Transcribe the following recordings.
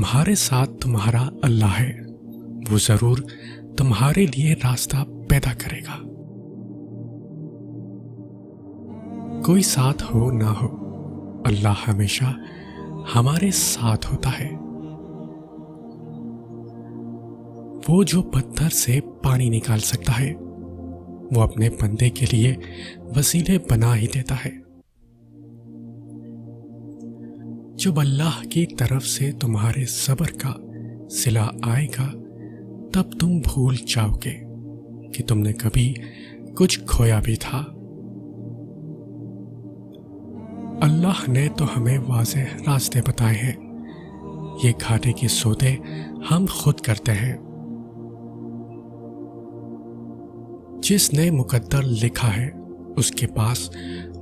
تمہارے ساتھ تمہارا اللہ ہے، وہ ضرور تمہارے لیے راستہ پیدا کرے گا۔ کوئی ساتھ ہو نہ ہو، اللہ ہمیشہ ہمارے ساتھ ہوتا ہے۔ وہ جو پتھر سے پانی نکال سکتا ہے، وہ اپنے بندے کے لیے وسیلے بنا ہی دیتا ہے۔ جب اللہ کی طرف سے تمہارے صبر کا صلہ آئے گا، تب تم بھول جاؤ گے کہ تم نے کبھی کچھ کھویا بھی تھا۔ اللہ نے تو ہمیں واضح راستے بتائے ہیں، یہ گھاٹے کے سودے ہم خود کرتے ہیں۔ جس نے مقدر لکھا ہے، اس کے پاس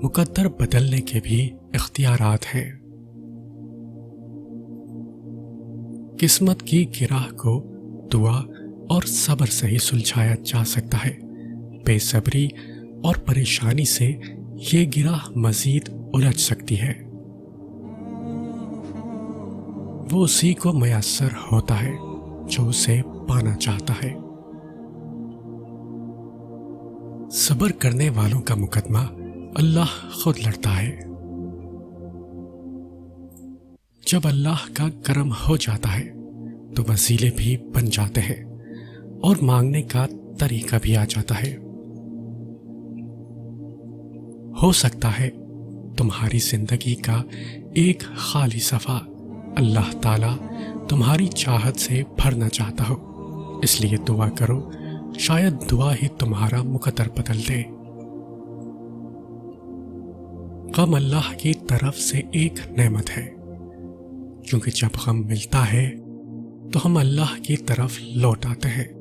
مقدر بدلنے کے بھی اختیارات ہیں۔ قسمت کی گرہ کو دعا اور صبر سے ہی سلجھایا جا سکتا ہے۔ بے صبری اور پریشانی سے یہ گرہ مزید الجھ سکتی ہے۔ وہ اسی کو میسر ہوتا ہے جو اسے پانا چاہتا ہے۔ صبر کرنے والوں کا مقدمہ اللہ خود لڑتا ہے۔ جب اللہ کا کرم ہو جاتا ہے تو وسیلے بھی بن جاتے ہیں اور مانگنے کا طریقہ بھی آ جاتا ہے۔ ہو سکتا ہے تمہاری زندگی کا ایک خالی صفحہ اللہ تعالیٰ تمہاری چاہت سے بھرنا چاہتا ہو، اس لیے دعا کرو، شاید دعا ہی تمہارا مقدر بدل دے۔ غم اللہ کی طرف سے ایک نعمت ہے، کیونکہ جب غم ملتا ہے تو ہم اللہ کی طرف لوٹ آتے ہیں۔